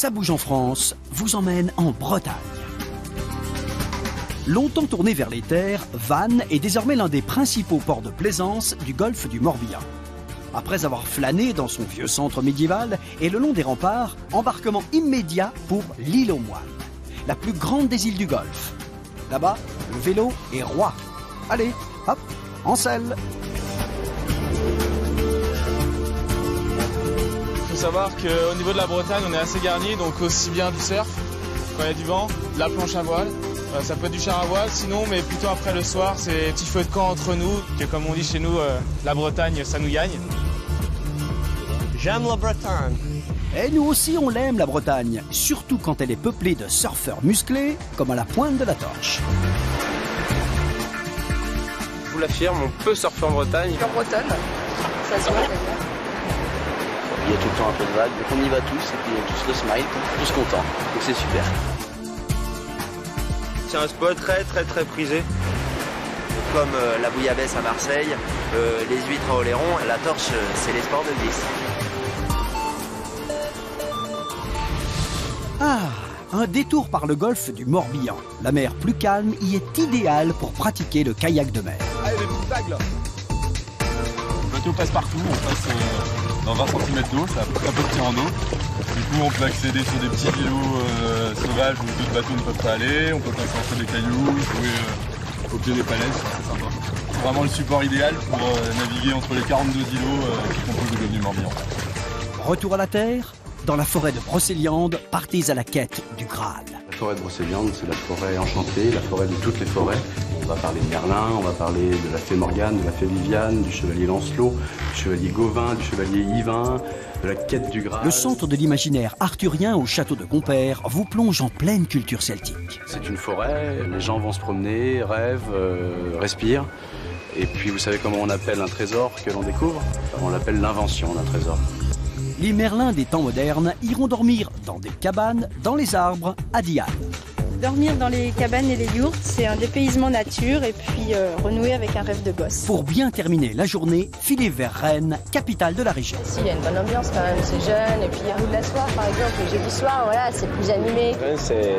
Ça bouge en France vous emmène en Bretagne. Longtemps tourné vers les terres, Vannes est désormais l'un des principaux ports de plaisance du golfe du Morbihan. Après avoir flâné dans son vieux centre médiéval et le long des remparts, embarquement immédiat pour l'île aux Moines, la plus grande des îles du Golfe. Là-bas, le vélo est roi. Allez, hop, en selle. Il faut savoir qu'au niveau de la Bretagne, on est assez garni, donc aussi bien du surf, quand il y a du vent, de la planche à voile, ça peut être du char à voile sinon, mais plutôt après le soir, c'est petit feu de camp entre nous, que comme on dit chez nous, la Bretagne, ça nous gagne. J'aime la Bretagne. Et nous aussi on l'aime la Bretagne, surtout quand elle est peuplée de surfeurs musclés comme à la pointe de la torche. Je vous l'affirme, on peut surfer en Bretagne. En Bretagne, ça se voit d'ailleurs. Il y a tout le temps un peu de vague, donc on y va tous, et puis tous le smile, tous contents, donc c'est super. C'est un spot très prisé. Comme la bouillabaisse à Marseille, les huîtres à Oléron, la torche, c'est les sports de glisse. Ah, un détour par le golfe du Morbihan. La mer plus calme y est idéale pour pratiquer le kayak de mer. Allez, les petites vagues là. Le bateau passe partout, on passe dans 20 cm d'eau, ça a très peu de tirant d'eau. Du coup, on peut accéder sur des petits îlots sauvages où d'autres bateaux ne peuvent pas aller, on peut passer entre des cailloux, jouer au pied des falaises, c'est sympa. C'est vraiment le support idéal pour naviguer entre les 42 îlots qui composent le golfe du Morbihan. Retour à la terre, dans la forêt de Brocéliande, partez à la quête du Graal. La forêt de Brocéliande, c'est la forêt enchantée, la forêt de toutes les forêts. On va parler de Merlin, on va parler de la fée Morgane, de la fée Viviane, du chevalier Lancelot, du chevalier Gauvin, du chevalier Yvain, de la quête du Graal. Le centre de l'imaginaire arthurien au château de Compère vous plonge en pleine culture celtique. C'est une forêt, les gens vont se promener, rêvent, respirent. Et puis vous savez comment on appelle un trésor que l'on découvre? On l'appelle l'invention d'un trésor. Les Merlins des temps modernes iront dormir dans des cabanes, dans les arbres, à Diane. Dormir dans les cabanes et les yourtes, c'est un dépaysement nature et puis renouer avec un rêve de gosse. Pour bien terminer la journée, filez vers Rennes, capitale de la région. Ici, il y a une bonne ambiance quand même, c'est jeune. Et puis, il y a de la soir, par exemple, le jeudi soir, voilà, c'est plus animé. C'est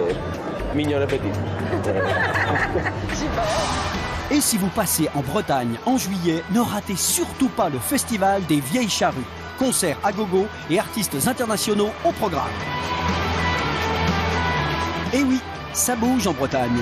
mignon la petite. Et si vous passez en Bretagne en juillet, ne ratez surtout pas le festival des Vieilles Charrues. Concerts à gogo et artistes internationaux au programme. Et oui, ça bouge en Bretagne.